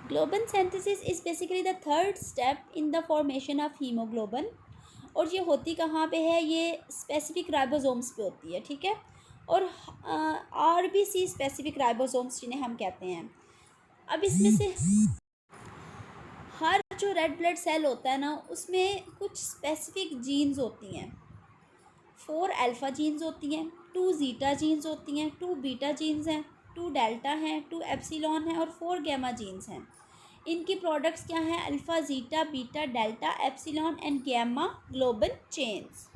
ग्लोबन synthesis is basically the third step in the formation of haemoglobin. और ये होती कहाँ पे है, ये स्पेसिफिक राइबोसोम्स पे होती है, ठीक है। और आरबीसी स्पेसिफिक राइबोसोम्स जिन्हें हम कहते हैं। अब इसमें से हर जो रेड ब्लड सेल होता है ना, उसमें कुछ स्पेसिफिक जीन्स होती हैं। 4 अल्फ़ा जीन्स होती हैं, 2 ज़ीटा जीन्स होती हैं, 2 बीटा जीन्स हैं, 2 डेल्टा हैं, 2 एप्सिलॉन हैं और 4 गैमा जीन्स हैं। इनकी प्रोडक्ट्स क्या हैं? Alpha, zeta, beta, delta, epsilon and gamma globin chains.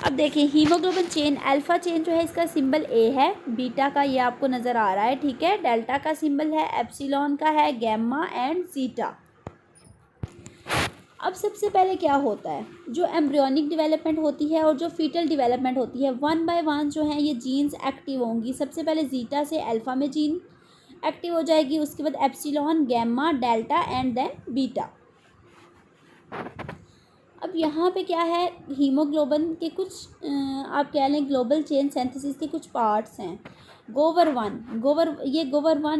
अब देखिए हीमोग्लोबिन चेन, अल्फ़ा चेन जो है इसका सिंबल ए है, बीटा का ये आपको नज़र आ रहा है, ठीक है। डेल्टा का सिंबल है, एप्सिलॉन का है, गैमा एंड ज़ीटा। अब सबसे पहले क्या होता है, जो एम्ब्रियोनिक डेवलपमेंट होती है और जो फीटल डेवलपमेंट होती है, वन बाय वन जो है ये जीन्स एक्टिव होंगी। सबसे पहले ज़ीटा से अल्फ़ा में जीन एक्टिव हो जाएगी, उसके बाद epsilon, gamma, delta and then beta. अब यहाँ पे क्या है, हीमोग्लोबिन के कुछ आप कह लें ग्लोबल चेन सिंथेसिस के कुछ पार्ट्स हैं। गोवर वन,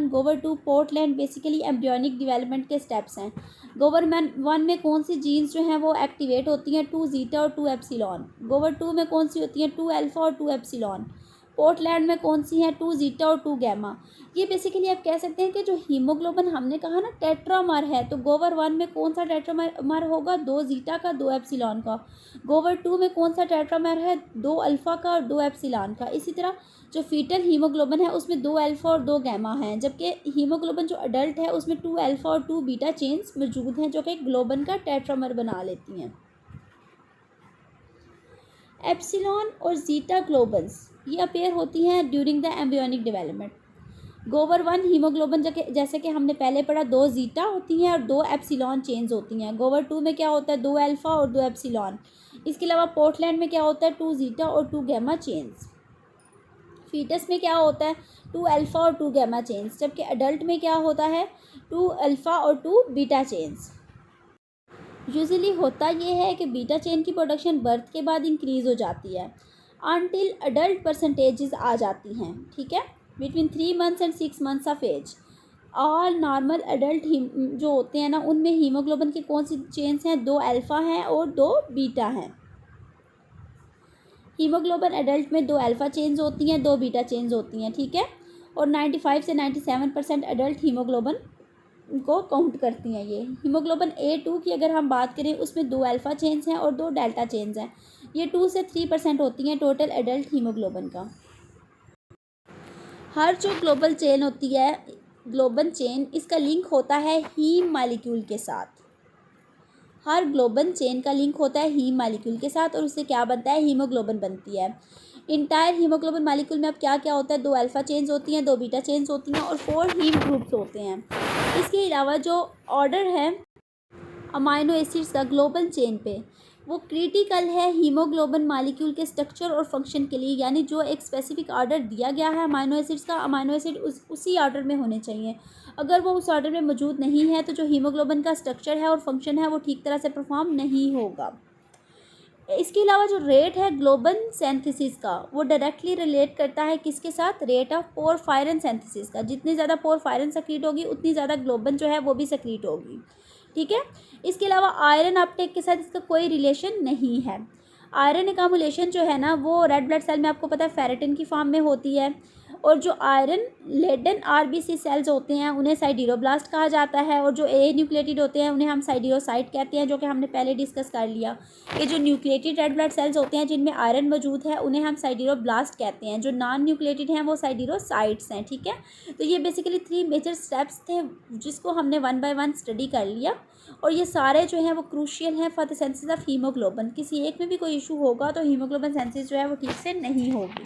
गोवर two, Portland basically embryonic development के स्टेप्स हैं। गोवर वन में कौन सी जीन्स जो हैं वो एक्टिवेट होती हैं? 2 ज़ीटा और 2 एप्सिलॉन। गोवर टू में कौन सी होती हैं? 2 अल्फ़ा और 2 एप्सिलॉन। पोर्टलैंड में कौन सी हैं? 2 ज़ीटा और 2 गैमा। ये बेसिकली आप कह सकते हैं कि जो हीमोग्लोबिन हमने कहा ना टेट्रामर है, तो गोवर वन में कौन सा टेट्रामर होगा? 2 ज़ीटा का, 2 एप्सिलॉन का। गोवर टू में कौन सा टेट्रामर है? 2 अल्फ़ा का और 2 एप्सिलॉन का। इसी तरह जो फीटल हीमोग्लोबिन है उसमें 2 अल्फ़ा और 2 गैमा हैं, जबकि हीमोग्लोबिन जो अडल्ट है उसमें 2 अल्फ़ा और 2 बीटा चेन्स मौजूद हैं जो कि ग्लोबिन का टेट्रामर बना लेती हैं। एप्सिलॉन और ज़ीटा ग्लोबन्स ये अपेयर होती हैं ड्यूरिंग द एम्ब्रियोनिक डेवलपमेंट। गोवर वन हीमोग्लोबिन जैसे कि हमने पहले पढ़ा, 2 ज़ीटा होती हैं और 2 एप्सिलॉन चेन्स होती हैं। गोवर टू में क्या होता है? 2 अल्फ़ा और 2 एप्सिलॉन। इसके अलावा पोर्टलैंड में क्या होता है? 2 ज़ीटा और 2 गैमा चेन्स। फीटस में क्या होता है? 2 अल्फ़ा और 2 गैमा चेन्स। जबकि अडल्ट में क्या होता है? 2 अल्फ़ा और 2 बीटा चेन्स। यूजुअली होता ये है कि बीटा चेन की प्रोडक्शन बर्थ के बाद इंक्रीज़ हो जाती है अनटिल अडल्ट परसेंटेजेस आ जाती हैं, ठीक है, between 3 months and 6 months of age. All normal adult जो होते हैं ना, उनमें हीमोग्लोबिन की कौन सी चेन्स हैं? 2 अल्फ़ा हैं और 2 बीटा हैं। हीमोग्लोबिन एडल्ट में 2 अल्फ़ा चेन्स होती हैं, 2 बीटा चेन्स होती हैं, ठीक है। और 95 से 97% अडल्ट हीमोग्लोबिन को काउंट करती हैं। ये हीमोग्लोबिन A2 की अगर हम बात करें, उसमें 2 अल्फ़ा चेन्स हैं और 2 डेल्टा चेन्स हैं। ये 2 से 3% होती हैं टोटल एडल्ट हीमोग्लोबिन का। हर जो ग्लोबल चेन होती है, ग्लोबल चेन, इसका लिंक होता है हीम मालिक्यूल के साथ। हर ग्लोबल चेन का लिंक होता है हीम मालिक्यूल के साथ और उससे क्या बनता है? हीमोग्लोबिन बनती है। इंटायर हीमोग्लोबिन मालिक्यूल में अब क्या क्या होता है? 2 अल्फ़ा चेन्स होती हैं, 2 बीटा चेन्स होती हैं और 4 हीम ग्रुप्स होते हैं। इसके अलावा जो ऑर्डर है अमाइनो एसिड्स का ग्लोबल चेन पे, वो क्रिटिकल है हीमोग्लोबिन मालिक्यूल के स्ट्रक्चर और फंक्शन के लिए। यानी जो एक स्पेसिफिक ऑर्डर दिया गया है अमाइनो एसिड्स का, अमाइनो एसिड उसी ऑर्डर में होने चाहिए। अगर वो उस ऑर्डर में मौजूद नहीं है तो जो हीमोग्लोबिन का स्ट्रक्चर है और फंक्शन है वो ठीक तरह से परफॉर्म नहीं होगा। इसके अलावा जो रेट है ग्लोबल सिंथेसिस का, वो डायरेक्टली रिलेट करता है किसके साथ? रेट ऑफ पोरफायरन सिंथेसिस का। जितनी ज़्यादा पोरफायरन सक्रीट होगी उतनी ज़्यादा ग्लोबन जो है वो भी सक्रीट होगी, ठीक है। इसके अलावा आयरन अपटेक के साथ इसका कोई रिलेशन नहीं है। आयरन एकामुलेशन जो है ना, वो रेड ब्लड सेल में आपको पता है फेरेटिन की फॉर्म में होती है। और जो आयरन लेडन आरबीसी सेल्स होते हैं उन्हें साइडिरोब्लास्ट कहा जाता है। और जो ए न्यूक्लिएटेड होते हैं उन्हें हम साइडिरोसाइट कहते हैं, जो कि हमने पहले डिस्कस कर लिया। ये जो न्यूक्लिएटेड रेड ब्लड सेल्स होते हैं जिनमें आयरन मौजूद है उन्हें हम साइडिरोब्लास्ट कहते हैं। जो नॉन न्यूक्लिएटेड हैं वो साइडिरोसाइट्स हैं, ठीक है। तो ये बेसिकली 3 मेजर स्टेप्स थे जिसको हमने 1 बाय 1 स्टडी कर लिया। और ये सारे जो हैं वो क्रूशियल हैं for the synthesis of haemoglobin. किसी एक में भी कोई इशू होगा तो हीमोग्लोबिन सिंथेसिस जो है वो ठीक से नहीं होगी।